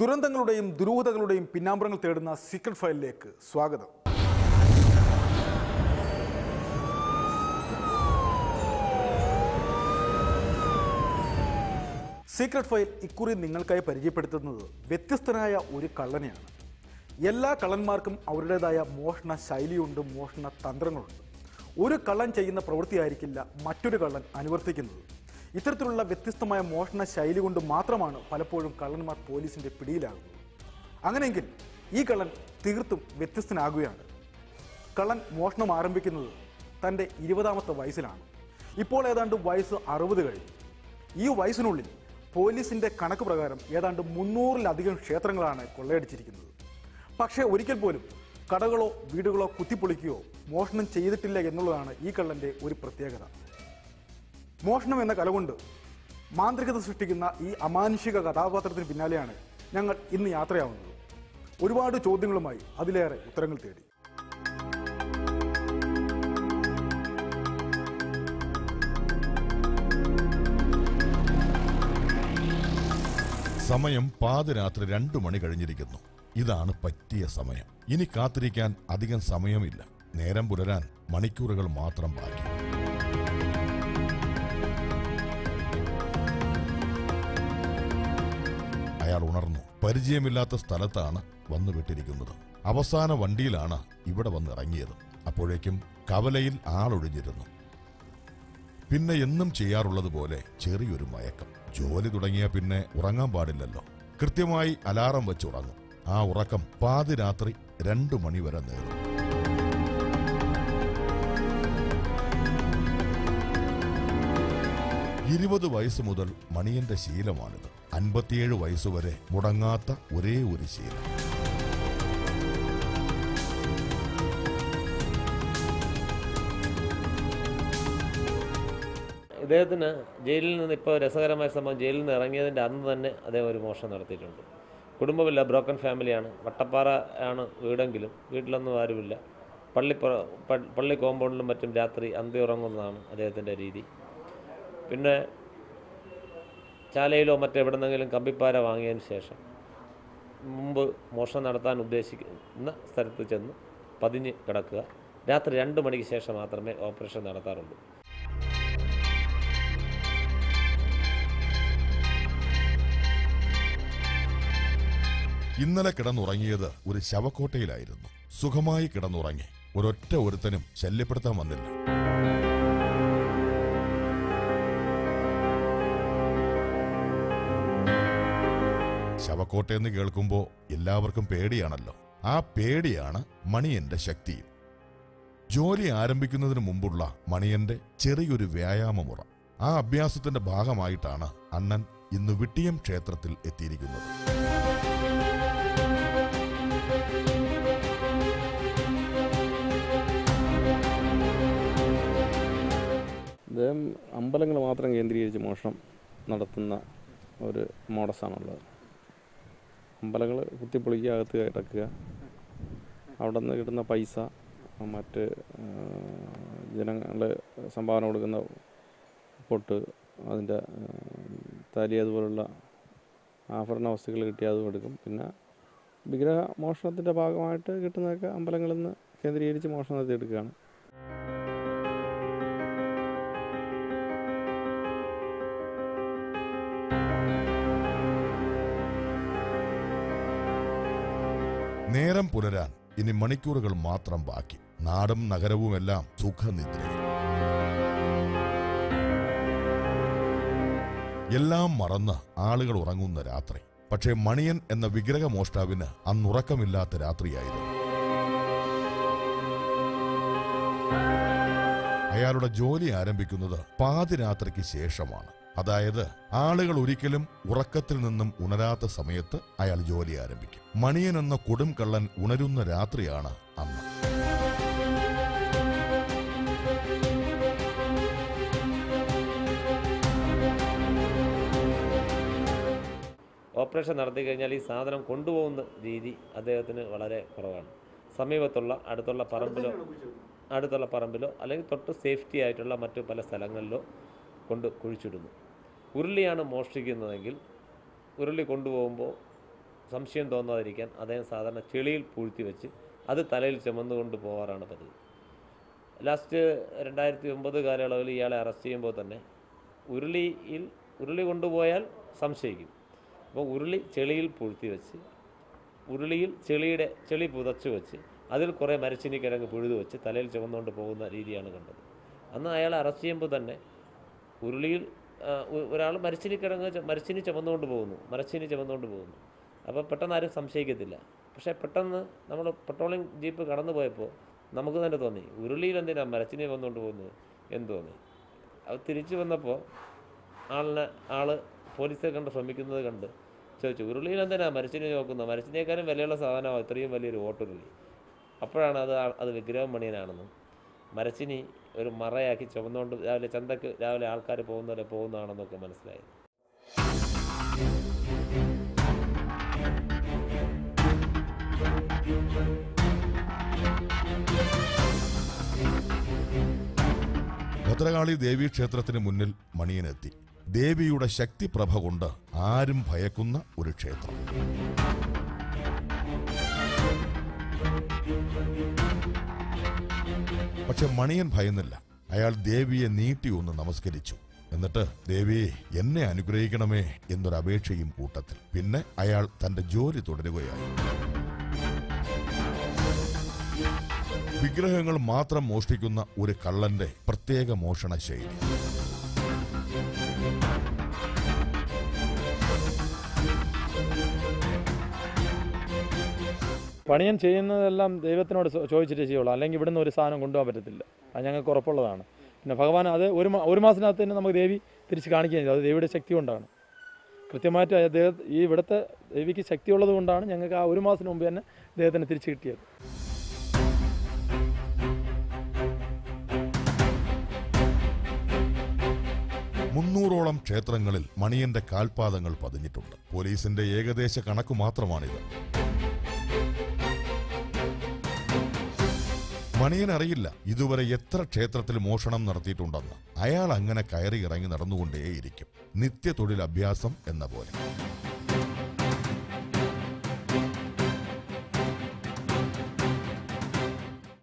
ദുരന്തങ്ങളുടെയും ദുരൂഹതകളുടെയും പിന്നാമ്പുറങ്ങൾ തേടുന്ന സീക്രട്ട് ഫയലിലേക്ക് സ്വാഗതം. സീക്രട്ട് ഫയൽ ഇക്കുറി നിങ്ങൾക്കായി പരിചയപ്പെടുത്തുന്നത് വ്യത്യസ്തനായ ഒരു കള്ളനെയാണ്. എല്ലാ കള്ളന്മാർക്കും അവരുടേതായ മോഷണ ശൈലിയുണ്ട്, മോഷണ തന്ത്രങ്ങളുണ്ട്. ഒരു കള്ളൻ ചെയ്യുന്ന പ്രവൃത്തിയായിരിക്കില്ല മറ്റൊരു കള്ളൻ അനുവർത്തിക്കുന്നത്. ഇത്തരത്തിലുള്ള വ്യത്യസ്തമായ മോഷണ ശൈലി കൊണ്ട് മാത്രമാണ് പലപ്പോഴും കള്ളന്മാർ പോലീസിൻ്റെ പിടിയിലാകുന്നത്. അങ്ങനെയെങ്കിൽ ഈ കള്ളൻ തീർത്തും വ്യത്യസ്തനാകുകയാണ്. കള്ളൻ മോഷണം ആരംഭിക്കുന്നത് തൻ്റെ 20ാമത്തെ വയസ്സിലാണ്. ഇപ്പോൾ ഏതാണ്ട് വയസ്സ് 60 കഴിഞ്ഞു. ഈ വയസ്സിനുള്ളിൽ പോലീസിൻ്റെ കണക്ക് പ്രകാരം ഏതാണ്ട് 300-ലധികം ക്ഷേത്രങ്ങളാണ് കൊള്ളയടിച്ചിരിക്കുന്നത്. പക്ഷേ ഒരിക്കൽ പോലും കടകളോ വീടുകളോ കുത്തിപ്പൊളിക്കുകയോ മോഷണം ചെയ്തിട്ടില്ല എന്നുള്ളതാണ് ഈ കള്ളൻ്റെ ഒരു പ്രത്യേകത. മോഷണം എന്ന കലകൊണ്ട് മാന്ത്രികത സൃഷ്ടിക്കുന്ന ഈ അമാനുഷിക കഥാപാത്രത്തിന് പിന്നാലെയാണ് ഞങ്ങൾ ഇന്ന് യാത്രയാവുന്നത്. ഒരുപാട് ചോദ്യങ്ങളുമായി, അതിലേറെ ഉത്തരങ്ങൾ തേടി. സമയം പാതിരാത്രി 2 മണി കഴിഞ്ഞിരിക്കുന്നു. ഇതാണ് പറ്റിയ സമയം. ഇനി കാത്തിരിക്കാൻ അധികം സമയമില്ല. നേരം പുലരാൻ മണിക്കൂറുകൾ മാത്രം ബാക്കി. അയാൾ ഉണർന്നു. പരിചയമില്ലാത്ത സ്ഥലത്താണ് വന്നു വിട്ടിരിക്കുന്നത്. അവസാന വണ്ടിയിലാണ് ഇവിടെ വന്ന് ഇറങ്ങിയത്. അപ്പോഴേക്കും കവലയിൽ ആളൊഴിഞ്ഞിരുന്നു. പിന്നെ എന്നും ചെയ്യാറുള്ളത് പോലെ ചെറിയൊരു മയക്കം. ജോലി തുടങ്ങിയ പിന്നെ ഉറങ്ങാൻ പാടില്ലല്ലോ. കൃത്യമായി അലാറം വെച്ച് ഉറങ്ങും. ആ ഉറക്കം പാതിരാത്രി 2 മണി വരെ നീളും. ഇരുപത് വയസ്സ് മുതൽ മണിയന്റെ ശീലമാണിത്. 57 വയസ്സുവരെ മുടങ്ങാത്ത ഒരേ ഒരു ശീലം. ഇദ്ദേഹത്തിന് ജയിലിൽ നിന്ന് ഇപ്പോൾ രസകരമായ സംഭവം, ജയിലിൽ നിന്ന് ഇറങ്ങിയതിൻ്റെ അന്ന് തന്നെ അദ്ദേഹം ഒരു മോഷണം നടത്തിയിട്ടുണ്ട്. കുടുംബമില്ല, ബ്രോക്കൺ ഫാമിലിയാണ്. വട്ടപ്പാറ ആണ് വീടെങ്കിലും വീട്ടിലൊന്നും ആരുമില്ല. പള്ളി കോമ്പൗണ്ടിലും മറ്റും രാത്രി അന്തി ഉറങ്ങുന്നതാണ് അദ്ദേഹത്തിൻ്റെ രീതി. പിന്നെ ചാലയിലോ മറ്റെവിടെന്നെങ്കിലും കമ്പിപ്പാര വാങ്ങിയതിന് ശേഷം മുമ്പ് മോഷണം നടത്താൻ ഉദ്ദേശിക്കുന്ന സ്ഥലത്ത് ചെന്ന് പതിഞ്ഞ് കിടക്കുക. രാത്രി 2 മണിക്ക് ശേഷം മാത്രമേ ഓപ്പറേഷൻ നടത്താറുള്ളൂ. ഇന്നലെ കിടന്നുറങ്ങിയത് ഒരു ശവക്കോട്ടയിലായിരുന്നു. സുഖമായി കിടന്നുറങ്ങി. ഒരൊറ്റ ഒരുത്തനും ശല്യപ്പെടുത്താൻ വന്നില്ല. ശവക്കോട്ടയെന്ന് കേൾക്കുമ്പോ എല്ലാവർക്കും പേടിയാണല്ലോ. ആ പേടിയാണ് മണിയന്റെ ശക്തിയും. ജോലി ആരംഭിക്കുന്നതിന് മുമ്പുള്ള മണിയന്റെ ചെറിയൊരു വ്യായാമമുറ. ആ അഭ്യാസത്തിന്റെ ഭാഗമായിട്ടാണ് അണ്ണൻ ഇന്ന് വിട്ടിയം ക്ഷേത്രത്തിൽ എത്തിയിരിക്കുന്നത്. അദ്ദേഹം അമ്പലങ്ങൾ മാത്രം കേന്ദ്രീകരിച്ച് മോഷണം നടത്തുന്ന ഒരു മോഡസാണുള്ളത്. അമ്പലങ്ങൾ കുത്തിപ്പൊളിക്കുക, അകത്ത് കിടക്കുക, അവിടെ നിന്ന് കിട്ടുന്ന പൈസ, മറ്റ് ജനങ്ങൾ സംഭാവന കൊടുക്കുന്ന പൊട്ട്, അതിൻ്റെ താലി, അതുപോലുള്ള ആഭരണ വസ്തുക്കൾ കിട്ടിയാൽ അതും എടുക്കും. പിന്നെ വിഗ്രഹ മോഷണത്തിൻ്റെ ഭാഗമായിട്ട് കിട്ടുന്നതൊക്കെ അമ്പലങ്ങളിൽ നിന്ന് കേന്ദ്രീകരിച്ച് മോഷണം നടത്തിയെടുക്കുകയാണ്. നേരം പുലരാൻ ഇനി മണിക്കൂറുകൾ മാത്രം ബാക്കി. നാടും നഗരവുമെല്ലാം സുഖനിദ്രയിൽ. എല്ലാം മറന്ന് ആളുകൾ ഉറങ്ങുന്ന രാത്രി. പക്ഷേ മണിയൻ എന്ന വിഗ്രഹ മോഷ്ടാവിന് അന്നുറക്കമില്ലാത്ത രാത്രിയായിരുന്നു. അയാളുടെ ജോലി ആരംഭിക്കുന്നത് പാതിരാത്രിക്ക് ശേഷമാണ്. അതായത് ആളുകൾ ഒരിക്കലും ഉറക്കത്തിൽ നിന്നും ഉണരാത്ത സമയത്ത് അയാൾ ജോലി ആരംഭിക്കും. മണിയൻ എന്ന കൊടും കള്ളൻ ഉണരുന്ന രാത്രിയാണ് അന്ന്. ഓപ്പറേഷൻ നടത്തി കഴിഞ്ഞാൽ ഈ സാധനം കൊണ്ടുപോകുന്ന രീതി അദ്ദേഹത്തിന് വളരെ കുറവാണ്. സമീപത്തുള്ള അടുത്തുള്ള പറമ്പിലോ അല്ലെങ്കിൽ തൊട്ട് സേഫ്റ്റി ആയിട്ടുള്ള മറ്റു പല സ്ഥലങ്ങളിലോ കൊണ്ട് കുഴിച്ചിടുന്നു. ഉരുളിയാണ് മോഷ്ടിക്കുന്നതെങ്കിൽ ഉരുളി കൊണ്ടുപോകുമ്പോൾ സംശയം തോന്നാതിരിക്കാൻ അദ്ദേഹം സാധാരണ ചെളിയിൽ പൂഴ്ത്തി വെച്ച് അത് തലയിൽ ചുമന്നുകൊണ്ട് പോകാറാണ് പതിവ്. ലാസ്റ്റ് 2009 കാലയളവിൽ ഇയാളെ അറസ്റ്റ് ചെയ്യുമ്പോൾ തന്നെ ഉരുളി കൊണ്ടുപോയാൽ സംശയിക്കും. അപ്പോൾ ഉരുളി ചെളിയിൽ പൂഴ്ത്തി വെച്ച് ഉരുളിയിൽ ചെളി പുതച്ച് വെച്ച് അതിൽ കുറേ മരച്ചിനി കിഴങ്ങ് പുഴുതു വെച്ച് തലയിൽ ചുമന്നുകൊണ്ട് പോകുന്ന രീതിയാണ് കണ്ടത്. അന്ന് അയാളെ അറസ്റ്റ് ചെയ്യുമ്പോൾ തന്നെ ഉരുളിയിൽ ഒരാൾ മരച്ചിനി ചുമന്നുകൊണ്ട് പോകുന്നു. അപ്പോൾ പെട്ടെന്ന് ആരും സംശയിക്കത്തില്ല. പക്ഷേ പെട്ടെന്ന് നമ്മൾ പെട്രോളിംഗ് ജീപ്പ് കടന്നു പോയപ്പോൾ നമുക്ക് തന്നെ തോന്നി ഉരുളിയിൽ എന്തിനാണ് മരച്ചിനി വന്നുകൊണ്ട് പോകുന്നത് എന്ന് തോന്നി. അത് തിരിച്ചു വന്നപ്പോൾ ആൾ പോലീസെ കണ്ട് ശ്രമിക്കുന്നത് കണ്ട് ചോദിച്ചു, ഉരുളിയിൽ എന്തിനാണ് മരച്ചിനി നോക്കുന്നത്? മരച്ചിനിയേക്കാളും വിലയുള്ള സാധനമാണ് ഇത്രയും വലിയൊരു ഓട്ടുരുളി. അപ്പോഴാണ് അത് വിഗ്രഹം മണിയനാണെന്നും മരച്ചിനി ഒരു മറയാക്കി ചുമന്നുകൊണ്ട് ചന്തക്ക് രാവിലെ ആൾക്കാർ പോകുന്നവരെ പോകുന്നതാണെന്നൊക്കെ മനസ്സിലായത്. ഭദ്രകാളി ദേവീ ക്ഷേത്രത്തിന് മുന്നിൽ മണിയനെത്തി. ദേവിയുടെ ശക്തിപ്രഭ കൊണ്ട് ആരും ഭയക്കുന്ന ഒരു ക്ഷേത്രം. പക്ഷെ മണിയൻ ഭയന്നില്ല. അയാൾ ദേവിയെ നീട്ടി ഒന്ന് നമസ്കരിച്ചു. എന്നിട്ട് ദേവി എന്നെ അനുഗ്രഹിക്കണമേ എന്നൊരപേക്ഷയും കൂട്ടത്തിൽ. പിന്നെ അയാൾ തന്റെ ജോലി തുടരുകയായി. വിഗ്രഹങ്ങൾ മാത്രം മോഷ്ടിക്കുന്ന ഒരു കള്ളന്റെ പ്രത്യേക മോഷണ ശൈലി. പണിയൻ ചെയ്യുന്നതെല്ലാം ദൈവത്തിനോട് ചോദിച്ചിട്ടേ ചെയ്യുള്ളൂ, അല്ലെങ്കിൽ ഇവിടുന്ന് ഒരു സാധനം കൊണ്ടുപോകാൻ പറ്റത്തില്ല. അത് ഞങ്ങൾക്ക് ഉറപ്പുള്ളതാണ്. പിന്നെ ഭഗവാൻ അത് ഒരു മാസത്തിനകത്ത് തന്നെ നമുക്ക് ദേവി തിരിച്ച് കാണിക്കുകയും ചെയ്തു. അത് ദേവിയുടെ ശക്തി കൊണ്ടാണ്. കൃത്യമായിട്ട് ഈ ഇവിടുത്തെ ദേവിക്ക് ശക്തിയുള്ളത് കൊണ്ടാണ് ഞങ്ങൾക്ക് ആ ഒരു മാസത്തിന് മുമ്പ് തന്നെ അദ്ദേഹത്തിന് തിരിച്ച് കിട്ടിയത്. മുന്നൂറോളം ക്ഷേത്രങ്ങളിൽ മണിയന്റെ കാൽപാദങ്ങൾ പതിഞ്ഞിട്ടുണ്ട്. പോലീസിന്റെ ഏകദേശ കണക്കു മാത്രമാണിത്. മണിയൻ അറിയില്ല ഇതുവരെ എത്ര ക്ഷേത്രത്തിൽ മോഷണം നടത്തിയിട്ടുണ്ടെന്ന്. അയാൾ അങ്ങനെ കയറി ഇറങ്ങി നടന്നുകൊണ്ടേയിരിക്കും, നിത്യ തൊഴിൽ അഭ്യാസം എന്ന പോലെ.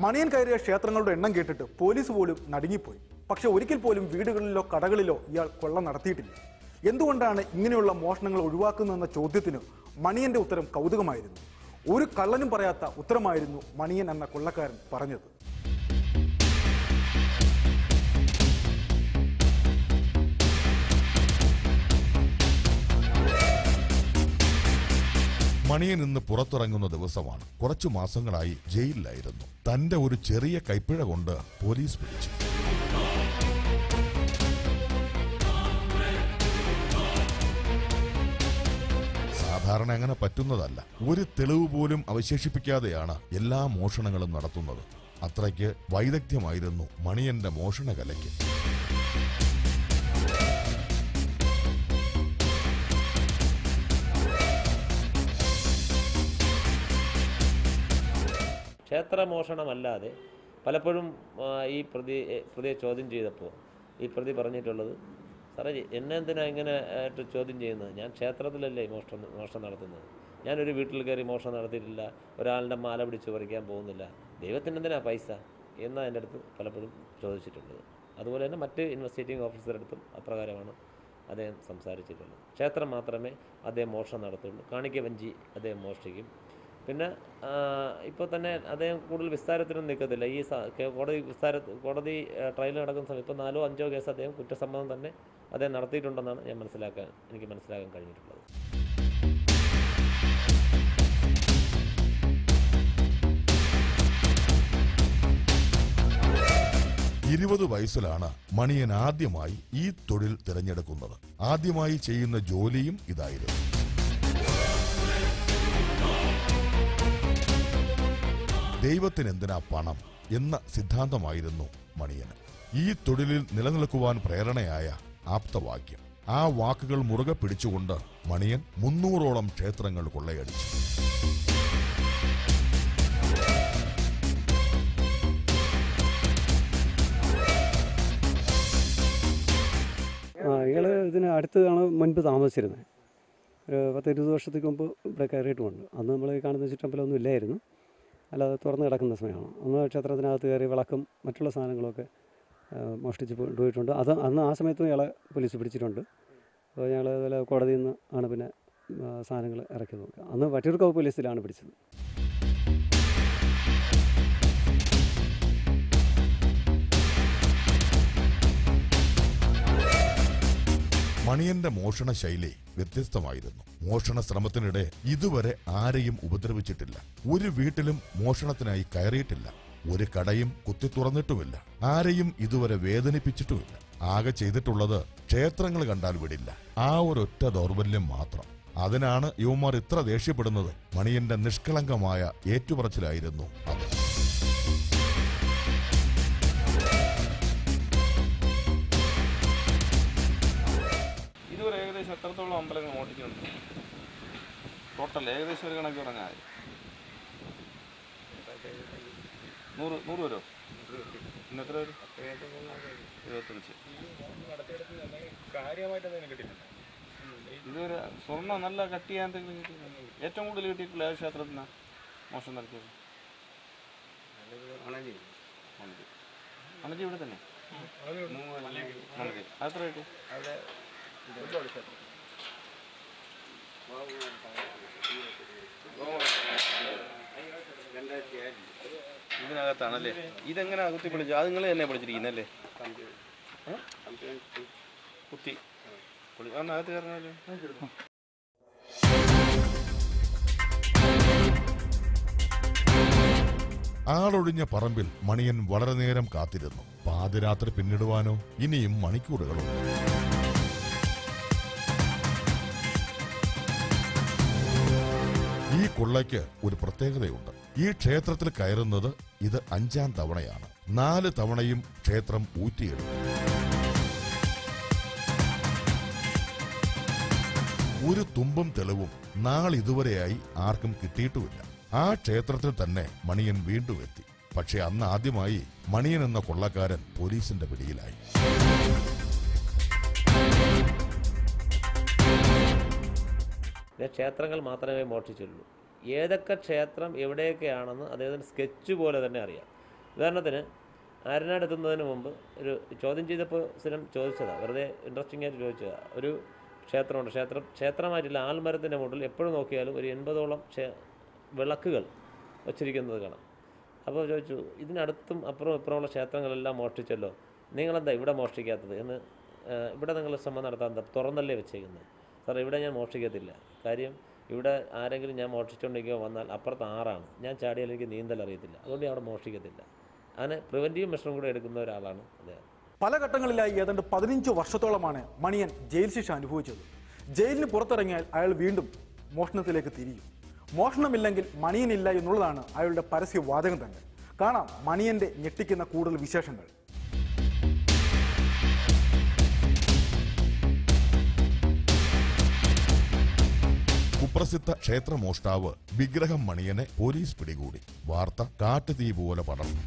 മണിയൻ കയറിയ ക്ഷേത്രങ്ങളുടെ എണ്ണം കേട്ടിട്ട് പോലീസ് പോലും നടുങ്ങിപ്പോയി. പക്ഷെ ഒരിക്കൽ പോലും വീടുകളിലോ കടകളിലോ ഇയാൾ കൊള്ള നടത്തിയിട്ടില്ല. എന്തുകൊണ്ടാണ് ഇങ്ങനെയുള്ള മോഷണങ്ങൾ ഒഴിവാക്കുന്നതെന്ന ചോദ്യത്തിന് മണിയന്റെ ഉത്തരം കൗതുകമായിരുന്നു. ഒരു കള്ളനും പറയാത്ത ഉത്തരമായിരുന്നു മണിയൻ എന്ന കൊള്ളക്കാരൻ പറഞ്ഞത്. മണിയൻ ഇന്ന് പുറത്തിറങ്ങുന്ന ദിവസമാണ്. കുറച്ചു മാസങ്ങളായി ജയിലിലായിരുന്നു. തന്റെ ഒരു ചെറിയ കൈപ്പിഴ കൊണ്ട് പോലീസ് പിടിച്ചു. സാധാരണ അങ്ങനെ പറ്റുന്നതല്ല. ഒരു തെളിവ് പോലും അവശേഷിപ്പിക്കാതെയാണ് എല്ലാ മോഷണങ്ങളും നടത്തുന്നത്. അത്രയ്ക്ക് വൈദഗ്ധ്യമായിരുന്നു മണിയന്റെ മോഷണ കലയ്ക്ക്. ക്ഷേത്രമോഷണമല്ലാതെ പലപ്പോഴും ഈ പ്രതിയെ ചോദ്യം ചെയ്തപ്പോൾ ഈ പ്രതി പറഞ്ഞിട്ടുള്ളത്, സാറേ എന്നെ എന്തിനാ ഇങ്ങനെ ആയിട്ട് ചോദ്യം ചെയ്യുന്നത്? ഞാൻ ക്ഷേത്രത്തിലല്ലേ മോഷണം നടത്തുന്നത്. ഞാനൊരു വീട്ടിൽ കയറി മോഷണം നടത്തിയിട്ടില്ല, ഒരാളുടെ മാല പിടിച്ച് പറിക്കാൻ പോകുന്നില്ല, ദൈവത്തിന് എന്തിനാ പൈസ എന്നാണ് എൻ്റെ അടുത്ത് പലപ്പോഴും ചോദിച്ചിട്ടുള്ളത്. അതുപോലെ തന്നെ മറ്റ് ഇൻവെസ്റ്റിഗേറ്റിംഗ് ഓഫീസറുടെ അടുത്തും അപ്രകാരമാണ് അദ്ദേഹം സംസാരിച്ചിട്ടുള്ളത്. ക്ഷേത്രം മാത്രമേ അദ്ദേഹം മോഷണം നടത്തുള്ളൂ. കാണിക്ക വഞ്ചി അദ്ദേഹം മോഷ്ടിക്കും. പിന്നെ ഇപ്പോൾ തന്നെ അദ്ദേഹം കൂടുതൽ വിസ്താരത്തിനും നിൽക്കത്തില്ല. ഈ കോടതി ട്രയൽ നടക്കുന്ന സമയം ഇപ്പോൾ 4 or 5 കേസ് അദ്ദേഹം കുറ്റസമ്മതം തന്നെ അദ്ദേഹം നടത്തിയിട്ടുണ്ടെന്നാണ് എനിക്ക് മനസ്സിലാക്കാൻ കഴിഞ്ഞിട്ടുള്ളത്. ഇരുപത് വയസ്സിലാണ് മണിയൻ ആദ്യമായി ഈ തൊഴിൽ തിരഞ്ഞെടുക്കുന്നത്. ആദ്യമായി ചെയ്യുന്ന ജോലിയും ഇതായിരുന്നു. ദൈവത്തിനെന്തിനാ പണം എന്ന സിദ്ധാന്തമായിരുന്നു മണിയന്. ഈ തൊഴിലിൽ നിലനിൽക്കുവാൻ പ്രേരണയായ ആപ്തവാക്യം. ആ വാക്കുകൾ മുറുകെ പിടിച്ചുകൊണ്ട് മണിയൻ 300ഓളം ക്ഷേത്രങ്ങൾ കൊള്ളയടിച്ചു. ഇയാൾ ഇതിന് അടുത്താണ് മുൻപ് താമസിച്ചിരുന്നത്. 10-20 വർഷത്തേക്ക് മുമ്പ് ഇവിടെ കയറിയിട്ടുമുണ്ട്. അന്ന് നമ്മൾ ഈ കാണുന്ന ചുറ്റമ്പലമൊന്നും ഇല്ലായിരുന്നു, അല്ലാതെ തുറന്ന് കിടക്കുന്ന സമയമാണ്. അന്ന് ക്ഷേത്രത്തിനകത്ത് കയറി വിളക്കും മറ്റുള്ള സാധനങ്ങളൊക്കെ മോഷ്ടിച്ച് പോയിട്ടുണ്ട്. അന്ന് ആ സമയത്തും ഇയാളെ പോലീസ് പിടിച്ചിട്ടുണ്ട്. അപ്പോൾ ഞങ്ങൾ അതുപോലെ കോടതിയിൽ നിന്ന് ആണ് പിന്നെ സാധനങ്ങൾ ഇറക്കി നോക്കുക. അന്ന് വട്ടിയൂർക്കാവ് പോലീസിലാണ് പിടിച്ചത്. മണിയന്റെ മോഷണ ശൈലി വ്യത്യസ്തമായിരുന്നു. മോഷണ ശ്രമത്തിനിടെ ഇതുവരെ ആരെയും ഉപദ്രവിച്ചിട്ടില്ല. ഒരു വീട്ടിലും മോഷണത്തിനായി കയറിയിട്ടില്ല. ഒരു കടയും കുത്തി തുറന്നിട്ടുമില്ല. ആരെയും ഇതുവരെ വേദനിപ്പിച്ചിട്ടുമില്ല. ആകെ ചെയ്തിട്ടുള്ളത് ക്ഷേത്രങ്ങൾ കണ്ടാൽ വിടില്ല. ആ ഒരൊറ്റ ദൗർബല്യം മാത്രം. അതിനാണ് യുവമാർ ഇത്ര ദേഷ്യപ്പെടുന്നത്. മണിയന്റെ നിഷ്കളങ്കമായ ഏറ്റുപറച്ചിലായിരുന്നു അത്. ഇതുവരെ ഏകദേശം എത്രത്തോളം അമ്പലങ്ങൾ മോഷ്ടിക്കുന്നുണ്ട്? ടോട്ടൽ ഏകദേശം ഒരു കണക്ക് പറഞ്ഞാൽ 100 വരോ? ഇന്ന് എത്ര വരും? 25. ഇതൊരു സ്വർണ്ണം നല്ല കട്ടിയാൻ എന്തെങ്കിലും കിട്ടിയിട്ടുണ്ട്? ഏറ്റവും കൂടുതൽ കിട്ടിയിട്ടുള്ള ഏത് ക്ഷേത്രത്തിനാണ് മോഷണം നടത്തിയത്? അണജി ഇവിടെ തന്നെ അതെത്ര കിട്ടി? ഇതിനകത്താണല്ലേ? ഇതെങ്ങനെ കുത്തി പൊളിച്ചു? അത് നിങ്ങൾ തന്നെ പൊളിച്ചിരിക്കുന്നല്ലേ? കുത്തി പൊളി അകത്ത് കയറണല്ലോ. ആളൊഴിഞ്ഞ പറമ്പിൽ മണിയൻ വളരെ നേരം കാത്തിരുന്നു. പാതിരാത്രി പിന്നിടുവാനോ ഇനിയും മണിക്കൂറുകളുണ്ട്. ഈ കൊള്ളയ്ക്ക് ഒരു പ്രത്യേകതയുണ്ട്. ഈ ക്ഷേത്രത്തിൽ കയറുന്നത് ഇത് 5ാം തവണയാണ്. 4 തവണയും ക്ഷേത്രം ഊറ്റിയെടുത്തു. ഒരു തുമ്പും തെളിവും നാളിതുവരെയായി ആർക്കും കിട്ടിയിട്ടുമില്ല. ആ ക്ഷേത്രത്തിൽ തന്നെ മണിയൻ വീണ്ടും എത്തി. പക്ഷെ അന്ന് ആദ്യമായി മണിയൻ എന്ന കൊള്ളക്കാരൻ പോലീസിന്റെ പിടിയിലായി. ക്ഷേത്രങ്ങൾ മാത്രമേ മോഷ്ടിച്ചുള്ളൂ. ഏതൊക്കെ ക്ഷേത്രം എവിടെയൊക്കെയാണെന്ന് അദ്ദേഹത്തിന് സ്കെച്ച് പോലെ തന്നെ അറിയാം. ഉദാഹരണത്തിന് ആരനാട് എത്തുന്നതിന് മുമ്പ് ഒരു ചോദ്യം ചെയ്തപ്പോൾ സ്ഥിരം ചോദിച്ചതാണ്, വെറുതെ ഇൻട്രസ്റ്റിംഗ് ആയിട്ട് ചോദിച്ചതാണ്. ഒരു ക്ഷേത്രമുണ്ട്, ക്ഷേത്രമായിട്ടില്ല, ആൽമരത്തിൻ്റെ മുകളിൽ എപ്പോഴും നോക്കിയാലും ഒരു 80ഓളം വിളക്കുകൾ വച്ചിരിക്കുന്നത് കാണാം. അപ്പോൾ ചോദിച്ചു, ഇതിനടുത്തും അപ്പുറം ഇപ്പുറമുള്ള ക്ഷേത്രങ്ങളെല്ലാം മോഷ്ടിച്ചല്ലോ, നിങ്ങളെന്താ ഇവിടെ മോഷ്ടിക്കാത്തത് എന്ന്. ഇവിടെ നിങ്ങൾ ശ്രമം നടത്താൻ എന്താ തുറന്നല്ലേ വെച്ചേക്കുന്നത്? സാർ, ഇവിടെ ഞാൻ മോഷ്ടിക്കത്തില്ല. കാര്യം ഇവിടെ ആരെങ്കിലും ഞാൻ മോഷ്ടിച്ചുകൊണ്ടിരിക്കുക വന്നാൽ അപ്പുറത്ത് ആറാണ്, ഞാൻ ചാടിയാൽ എനിക്ക് നീന്തൽ അറിയത്തില്ല, അതുകൊണ്ട് ഞാൻ അവിടെ മോഷ്ടിക്കത്തില്ല. അങ്ങനെ പ്രിവൻറ്റീവ് മെഷറും കൂടെ എടുക്കുന്ന ഒരാളാണ് അദ്ദേഹം. പല ഘട്ടങ്ങളിലായി ഏതാണ്ട് 15 വർഷത്തോളമാണ് മണിയൻ ജയിൽ ശിക്ഷ അനുഭവിച്ചത്. ജയിലിന് പുറത്തിറങ്ങിയാൽ അയാൾ വീണ്ടും മോഷണത്തിലേക്ക് തിരിയും. മോഷണമില്ലെങ്കിൽ മണിയനില്ല എന്നുള്ളതാണ് അയാളുടെ പരസ്യവാചകം തന്നെ. കാണാം മണിയന്റെ ഞെട്ടിക്കുന്ന കൂടുതൽ വിശേഷങ്ങൾ. കുപ്രസിദ്ധ ക്ഷേത്രമോഷ്ടാവ് വിഗ്രഹം മണിയനെ പോലീസ് പിടികൂടി. വാർത്ത കാട്ടുതീ പോലെ പടർന്നു.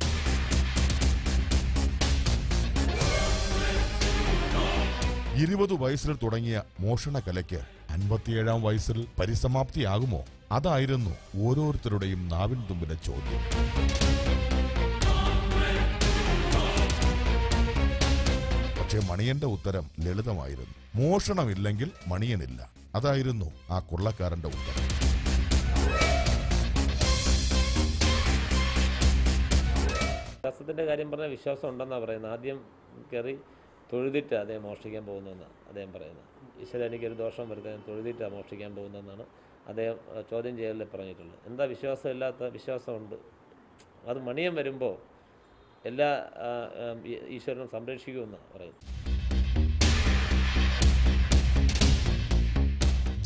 20 വയസ്സിൽ തുടങ്ങിയ മോഷണകലയ്ക്ക് 57ാം വയസ്സിൽ പരിസമാപ്തിയാകുമോ? അതായിരുന്നു ഓരോരുത്തരുടെയും നാവിൻ തുമ്പിലെ ചോദ്യം. പക്ഷേ മണിയന്റെ ഉത്തരം ലളിതമായിരുന്നു. മോഷണമില്ലെങ്കിൽ മണിയനില്ല. അതായിരുന്നു ആ കൊള്ളക്കാരന്റെ ഉത്തരം. വിശ്വാസത്തിൻ്റെ കാര്യം പറഞ്ഞാൽ വിശ്വാസം ഉണ്ടെന്നാണ് പറയുന്നത്. ആദ്യം കയറി തൊഴുതിട്ട് അദ്ദേഹം മോഷ്ടിക്കാൻ പോകുന്നതെന്നാണ് അദ്ദേഹം പറയുന്നത്. ഈശ്വരൻ എനിക്കൊരു ദോഷം വരുത്താൻ തൊഴുതിട്ടാണ് മോഷ്ടിക്കാൻ പോകുന്നതെന്നാണ് അദ്ദേഹം ചോദ്യം ചെയ്യലിൽ പറഞ്ഞിട്ടുള്ളത്. എന്താ വിശ്വാസമില്ലാത്ത? വിശ്വാസമുണ്ട്. അത് മണിയൻ വരുമ്പോൾ എല്ലാ ഈശ്വരനും സംരക്ഷിക്കുമെന്നാണ് പറയുന്നത്.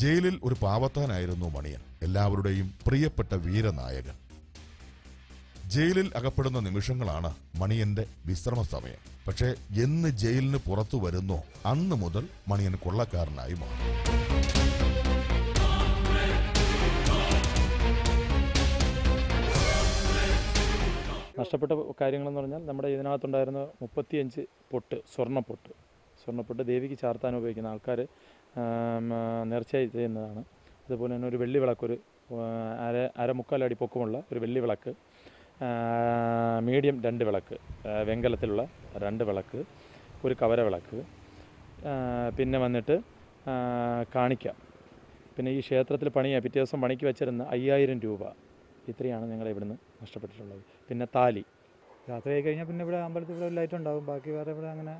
ജയിലിൽ ഒരു പാവത്താനായിരുന്നു മണിയൻ, എല്ലാവരുടെയും പ്രിയപ്പെട്ട വീരനായകൻ. ജയിലിൽ അകപ്പെടുന്ന നിമിഷങ്ങളാണ് മണിയന്റെ വിശ്രമ സമയം. പക്ഷേ എന്ന് ജയിലിന് പുറത്തു വരുന്നോ അന്ന് മുതൽ മണിയൻ കൊള്ളക്കാരനായി മാറി. നഷ്ടപ്പെട്ട കാര്യങ്ങളെന്ന് പറഞ്ഞാൽ നമ്മുടെ ഇതിനകത്തുണ്ടായിരുന്ന 35 പൊട്ട്, സ്വർണ്ണപ്പൊട്ട് ദേവിക്ക് ചാർത്താൻ ഉപയോഗിക്കുന്ന ആൾക്കാർ നേർച്ചയായി ചെയ്യുന്നതാണ്. അതുപോലെ തന്നെ ഒരു വെള്ളി വിളക്ക്, ഒരു അരമുക്കാലടി പൊക്കമുള്ള ഒരു വെള്ളി വിളക്ക്, മീഡിയം 2 വിളക്ക്, വെങ്കലത്തിലുള്ള 2 വിളക്ക്, ഒരു കവര വിളക്ക്, പിന്നെ വന്നിട്ട് കാണിക്ക, പിന്നെ ഈ ക്ഷേത്രത്തിൽ പിറ്റേ ദിവസം പണിക്ക് വെച്ചിരുന്ന 5000 രൂപ, ഇത്രയാണ് ഞങ്ങൾ ഇവിടുന്ന് നഷ്ടപ്പെട്ടിട്ടുള്ളത്. പിന്നെ താലി. രാത്രി ആയി കഴിഞ്ഞാൽ പിന്നെ ഇവിടെ അമ്പലത്തിൽ ഇവിടെ ലൈറ്റ് ഉണ്ടാകും. ബാക്കി വേറെ ഇവിടെ അങ്ങനെ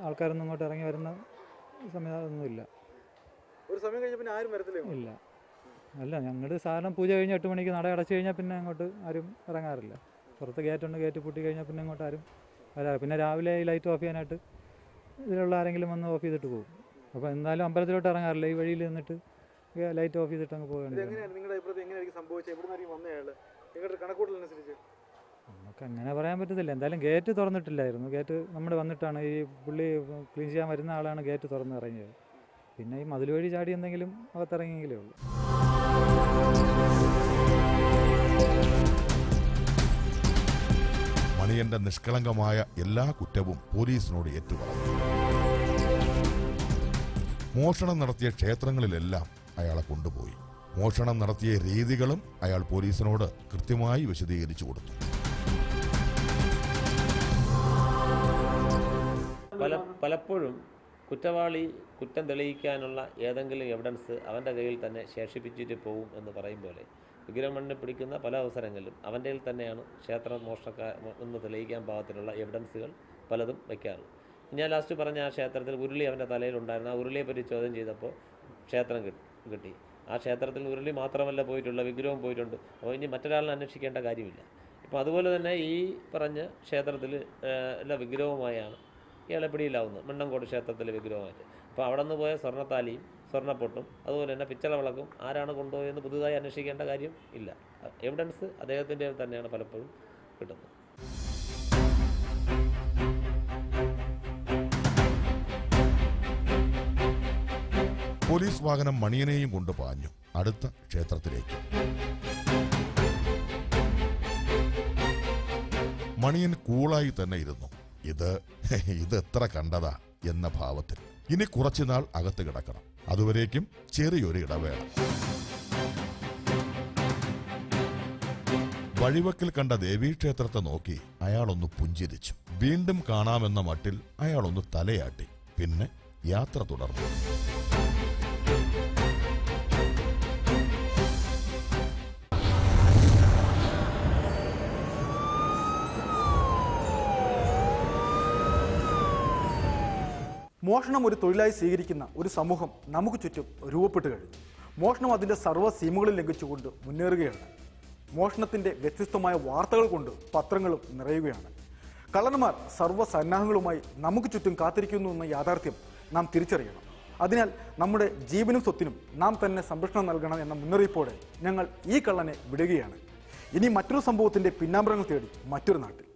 ആൾക്കാരൊന്നും ഇങ്ങോട്ട് ഇറങ്ങി വരുന്ന സംവിധാനമൊന്നുമില്ല. ഒരു സമയം കഴിഞ്ഞാൽ പിന്നെ ആരും വരത്തില്ല. ഇല്ല, അല്ല, ഞങ്ങളുടെ സാധാരണ പൂജ കഴിഞ്ഞ് 8 മണിക്ക് നട അടച്ചു കഴിഞ്ഞാൽ പിന്നെ അങ്ങോട്ട് ആരും ഇറങ്ങാറില്ല. പുറത്ത് ഗേറ്റുണ്ട്, ഗേറ്റ് പൂട്ടി കഴിഞ്ഞാൽ പിന്നെ അങ്ങോട്ട് ആരും വരാറ്. പിന്നെ രാവിലെ ഈ ലൈറ്റ് ഓഫ് ചെയ്യാനായിട്ട് ഇതിലുള്ള ആരെങ്കിലും വന്ന് ഓഫ് ചെയ്തിട്ട് പോകും. അപ്പോൾ എന്തായാലും അമ്പലത്തിലോട്ട് ഇറങ്ങാറില്ല. ഈ വഴിയിൽ നിന്നിട്ട് ലൈറ്റ് ഓഫ് ചെയ്തിട്ട് അങ്ങ് പോവുകയാണ്. നിങ്ങളുടെ അഭിപ്രായത്തിൽ എങ്ങനെയായിരിക്കും സംഭവിച്ചത്? എവിടെ വന്നയാൾ നിങ്ങളുടെ കണക്കൂട്ടലനുസരിച്ച് നമുക്ക് അങ്ങനെ പറയാൻ പറ്റത്തില്ല. എന്തായാലും ഗേറ്റ് തുറന്നിട്ടില്ലായിരുന്നു. ഗേറ്റ് നമ്മൾ വന്നിട്ടാണ് ഈ പുള്ളി ക്ലീൻ ചെയ്യാൻ വരുന്ന ആളാണ് ഗേറ്റ് തുറന്ന് ഇറങ്ങിയത്. പിന്നെ ഈ മതിൽ വഴി ചാടി എന്തെങ്കിലും അകത്തിറങ്ങിയെങ്കിലേ ഉള്ളൂ. മണിയന്റെ നിഷ്കളങ്കമായ എല്ലാ കുറ്റവും പോലീസിനോട് ഏറ്റുപറഞ്ഞു. മോഷണം നടത്തിയ ക്ഷേത്രങ്ങളിലെല്ലാം അയാളെ കൊണ്ടുപോയി. മോഷണം നടത്തിയ രീതികളും അയാൾ പോലീസിനോട് കൃത്യമായി വിശദീകരിച്ചു കൊടുത്തു. പലപ്പോഴും കുറ്റവാളി കുറ്റം തെളിയിക്കാനുള്ള ഏതെങ്കിലും എവിഡൻസ് അവൻ്റെ കയ്യിൽ തന്നെ ശേഷിപ്പിച്ചിട്ട് പോകും എന്ന് പറയും പോലെ വിഗ്രഹമണ്ണിനെ പിടിക്കുന്ന പല അവസരങ്ങളിലും അവൻ്റെ കയ്യിൽ തന്നെയാണ് ക്ഷേത്ര എന്ന് തെളിയിക്കാൻ പാകത്തിലുള്ള എവിഡൻസുകൾ പലതും വയ്ക്കാറ്. ഞാൻ ലാസ്റ്റ് പറഞ്ഞ ആ ക്ഷേത്രത്തിൽ ഉരുളി അവൻ്റെ തലയിലുണ്ടായിരുന്നു. ആ ഉരുളിയെ പറ്റി ചോദ്യം ചെയ്തപ്പോൾ ക്ഷേത്രം കിട്ടി. ആ ക്ഷേത്രത്തിൽ ഉരുളി മാത്രമല്ല പോയിട്ടുള്ള, വിഗ്രഹം പോയിട്ടുണ്ട്. അപ്പോൾ ഇനി മറ്റൊരാളിനെ അന്വേഷിക്കേണ്ട കാര്യമില്ല. ഇപ്പോൾ അതുപോലെ തന്നെ ഈ പറഞ്ഞ ക്ഷേത്രത്തിൽ എല്ലാ വിഗ്രഹവുമായാണ് ഇയാളെ പിടിയിലാവുന്നത്. മണ്ണങ്കോട് ക്ഷേത്രത്തിലെ വിഗ്രഹമായിട്ട്. അപ്പോൾ അവിടെ നിന്ന് പോയ സ്വർണ്ണത്താലിയും സ്വർണ്ണപ്പൊട്ടും അതുപോലെ തന്നെ പിച്ചള വിളക്കും ആരാണ് കൊണ്ടുപോയെന്ന് പുതുതായി അന്വേഷിക്കേണ്ട കാര്യം ഇല്ല. എവിഡൻസ് അദ്ദേഹത്തിൻ്റെ തന്നെയാണ് പലപ്പോഴും കിട്ടുന്നത്. പോലീസ് വാഹനം മണിയനെയും കൊണ്ട് പാഞ്ഞു അടുത്ത ക്ഷേത്രത്തിലേക്ക്. മണിയൻ കൂളായി തന്നെ ഇരുന്നു. ഇത് എത്ര കണ്ടതാ എന്ന ഭാവത്തിൽ. ഇനി കുറച്ചുനാൾ അകത്ത് കിടക്കണം. അതുവരേക്കും ചെറിയൊരു ഇടവേള. വഴിവക്കിൽ കണ്ട ദേവീക്ഷേത്രത്തെ നോക്കി അയാളൊന്ന് പുഞ്ചിരിച്ചു. വീണ്ടും കാണാമെന്ന മട്ടിൽ അയാളൊന്ന് തലയാട്ടി. പിന്നെ യാത്ര തുടർന്നു. മോഷണം ഒരു തൊഴിലായി സ്വീകരിക്കുന്ന ഒരു സമൂഹം നമുക്ക് ചുറ്റും രൂപപ്പെട്ടു കഴിഞ്ഞു. മോഷണം അതിൻ്റെ സർവ്വ സീമകളിൽ ലംഘിച്ചുകൊണ്ട് മുന്നേറുകയാണ്. മോഷണത്തിൻ്റെ വ്യത്യസ്തമായ വാർത്തകൾ കൊണ്ട് പത്രങ്ങളും നിറയുകയാണ്. കള്ളന്മാർ സർവ്വസന്നാഹങ്ങളുമായി നമുക്ക് ചുറ്റും കാത്തിരിക്കുന്നു എന്ന യാഥാർത്ഥ്യം നാം തിരിച്ചറിയണം. അതിനാൽ നമ്മുടെ ജീവനും സ്വത്തിനും നാം തന്നെ സംരക്ഷണം നൽകണം എന്ന മുന്നറിയിപ്പോടെ ഞങ്ങൾ ഈ കള്ളനെ വിടുകയാണ്. ഇനി മറ്റൊരു സംഭവത്തിൻ്റെ പിന്നാമ്പുറങ്ങൾ തേടി മറ്റൊരു നാട്ടിൽ.